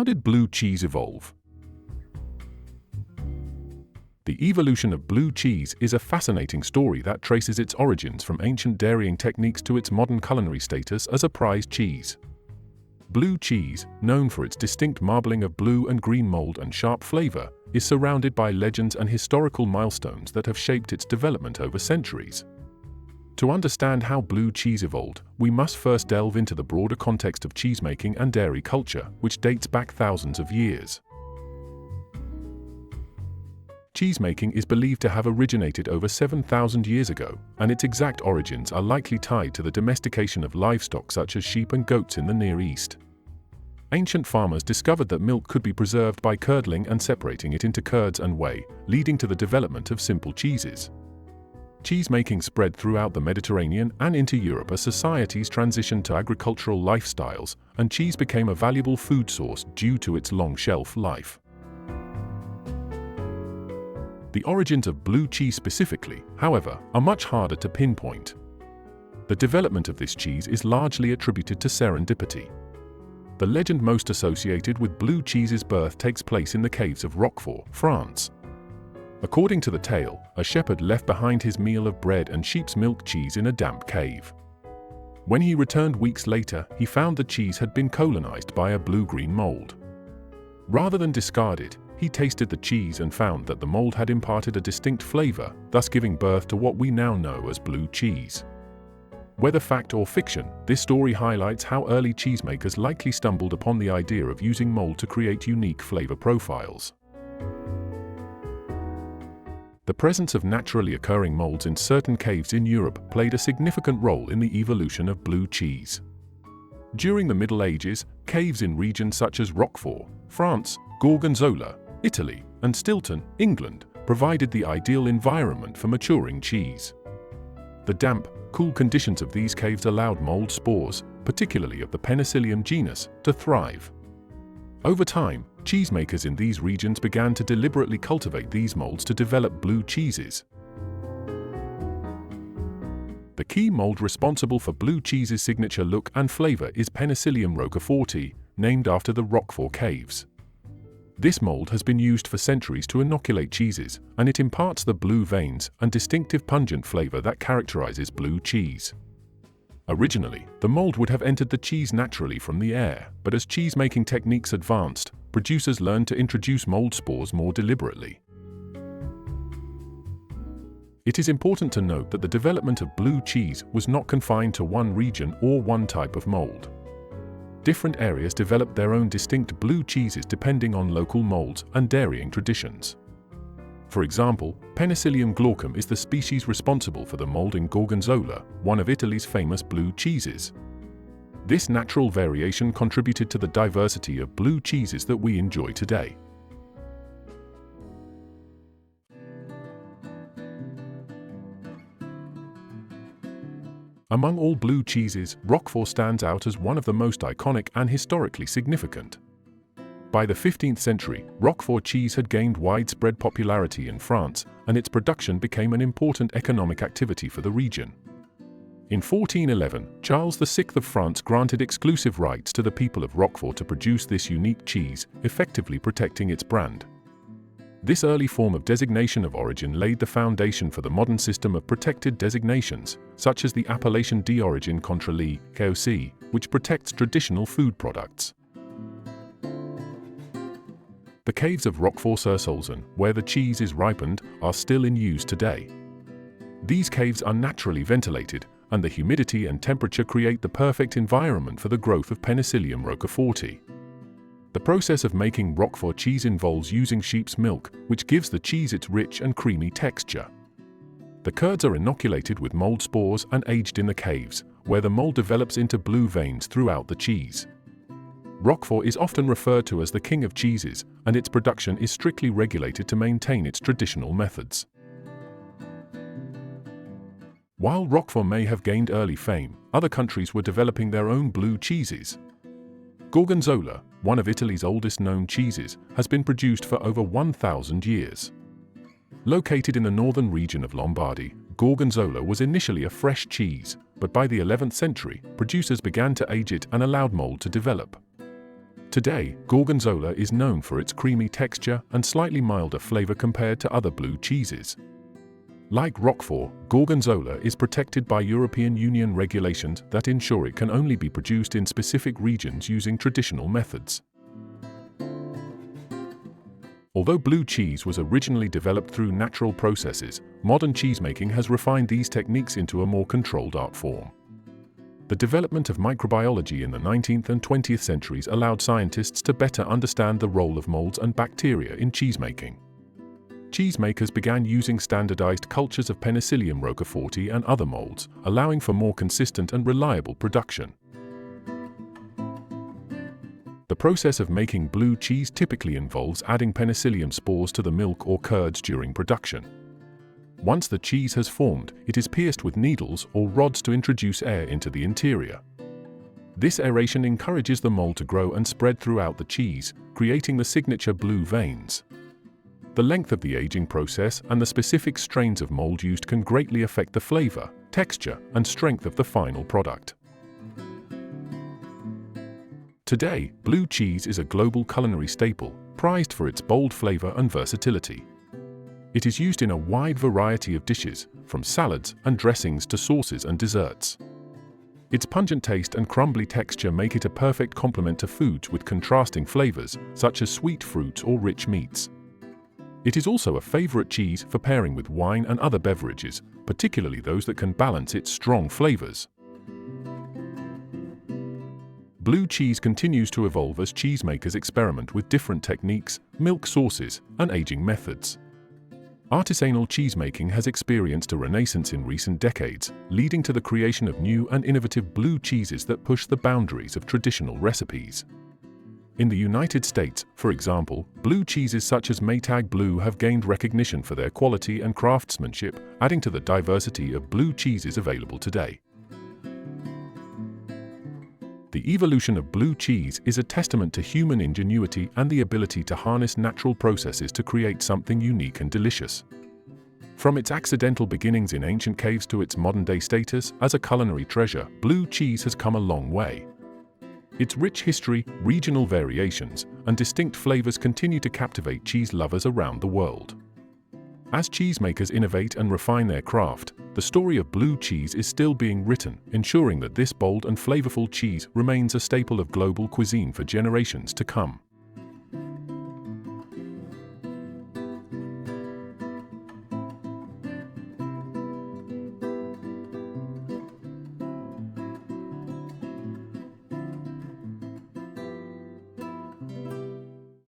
How did blue cheese evolve? The evolution of blue cheese is a fascinating story that traces its origins from ancient dairying techniques to its modern culinary status as a prized cheese. Blue cheese, known for its distinct marbling of blue and green mold and sharp flavor, is surrounded by legends and historical milestones that have shaped its development over centuries. To understand how blue cheese evolved, we must first delve into the broader context of cheesemaking and dairy culture, which dates back thousands of years. Cheesemaking is believed to have originated over 7,000 years ago, and its exact origins are likely tied to the domestication of livestock such as sheep and goats in the Near East. Ancient farmers discovered that milk could be preserved by curdling and separating it into curds and whey, leading to the development of simple cheeses. Cheesemaking spread throughout the Mediterranean and into Europe as societies transitioned to agricultural lifestyles, and cheese became a valuable food source due to its long shelf life. The origins of blue cheese specifically, however, are much harder to pinpoint. The development of this cheese is largely attributed to serendipity. The legend most associated with blue cheese's birth takes place in the caves of Roquefort, France. According to the tale, a shepherd left behind his meal of bread and sheep's milk cheese in a damp cave. When he returned weeks later, he found the cheese had been colonized by a blue-green mold. Rather than discard it, he tasted the cheese and found that the mold had imparted a distinct flavor, thus giving birth to what we now know as blue cheese. Whether fact or fiction, this story highlights how early cheesemakers likely stumbled upon the idea of using mold to create unique flavor profiles. The presence of naturally occurring molds in certain caves in Europe played a significant role in the evolution of blue cheese. During the Middle Ages, caves in regions such as Roquefort, France, Gorgonzola, Italy, and Stilton, England, provided the ideal environment for maturing cheese. The damp, cool conditions of these caves allowed mold spores, particularly of the Penicillium genus, to thrive. Over time, cheesemakers in these regions began to deliberately cultivate these molds to develop blue cheeses. The key mold responsible for blue cheese's signature look and flavor is Penicillium roqueforti, named after the Roquefort caves. This mold has been used for centuries to inoculate cheeses, and it imparts the blue veins and distinctive pungent flavor that characterizes blue cheese. Originally, the mold would have entered the cheese naturally from the air, but as cheesemaking techniques advanced, producers learned to introduce mold spores more deliberately. It is important to note that the development of blue cheese was not confined to one region or one type of mold. Different areas developed their own distinct blue cheeses depending on local molds and dairying traditions. For example, Penicillium glaucum is the species responsible for the mold in Gorgonzola, one of Italy's famous blue cheeses. This natural variation contributed to the diversity of blue cheeses that we enjoy today. Among all blue cheeses, Roquefort stands out as one of the most iconic and historically significant. By the 15th century, Roquefort cheese had gained widespread popularity in France, and its production became an important economic activity for the region. In 1411, Charles VI of France granted exclusive rights to the people of Roquefort to produce this unique cheese, effectively protecting its brand. This early form of designation of origin laid the foundation for the modern system of protected designations, such as the Appellation d'origine contrôlée (AOC), which protects traditional food products. The caves of Roquefort-sur-Saulzon, where the cheese is ripened, are still in use today. These caves are naturally ventilated, and the humidity and temperature create the perfect environment for the growth of Penicillium roqueforti. The process of making Roquefort cheese involves using sheep's milk, which gives the cheese its rich and creamy texture. The curds are inoculated with mold spores and aged in the caves, where the mold develops into blue veins throughout the cheese. Roquefort is often referred to as the king of cheeses, and its production is strictly regulated to maintain its traditional methods. While Roquefort may have gained early fame, other countries were developing their own blue cheeses. Gorgonzola, one of Italy's oldest known cheeses, has been produced for over 1,000 years. Located in the northern region of Lombardy, Gorgonzola was initially a fresh cheese, but by the 11th century, producers began to age it and allowed mold to develop. Today, Gorgonzola is known for its creamy texture and slightly milder flavor compared to other blue cheeses. Like Roquefort, Gorgonzola is protected by European Union regulations that ensure it can only be produced in specific regions using traditional methods. Although blue cheese was originally developed through natural processes, modern cheesemaking has refined these techniques into a more controlled art form. The development of microbiology in the 19th and 20th centuries allowed scientists to better understand the role of molds and bacteria in cheesemaking. Cheesemakers began using standardized cultures of Penicillium roqueforti and other molds, allowing for more consistent and reliable production. The process of making blue cheese typically involves adding penicillium spores to the milk or curds during production. Once the cheese has formed, it is pierced with needles or rods to introduce air into the interior. This aeration encourages the mold to grow and spread throughout the cheese, creating the signature blue veins. The length of the aging process and the specific strains of mold used can greatly affect the flavor, texture, and strength of the final product. Today, blue cheese is a global culinary staple, prized for its bold flavor and versatility. It is used in a wide variety of dishes, from salads and dressings to sauces and desserts. Its pungent taste and crumbly texture make it a perfect complement to foods with contrasting flavors, such as sweet fruits or rich meats. It is also a favorite cheese for pairing with wine and other beverages, particularly those that can balance its strong flavors. Blue cheese continues to evolve as cheesemakers experiment with different techniques, milk sources, and aging methods. Artisanal cheesemaking has experienced a renaissance in recent decades, leading to the creation of new and innovative blue cheeses that push the boundaries of traditional recipes. In the United States, for example, blue cheeses such as Maytag Blue have gained recognition for their quality and craftsmanship, adding to the diversity of blue cheeses available today. The evolution of blue cheese is a testament to human ingenuity and the ability to harness natural processes to create something unique and delicious. From its accidental beginnings in ancient caves to its modern-day status as a culinary treasure, blue cheese has come a long way. Its rich history, regional variations, and distinct flavors continue to captivate cheese lovers around the world. As cheesemakers innovate and refine their craft, the story of blue cheese is still being written, ensuring that this bold and flavorful cheese remains a staple of global cuisine for generations to come.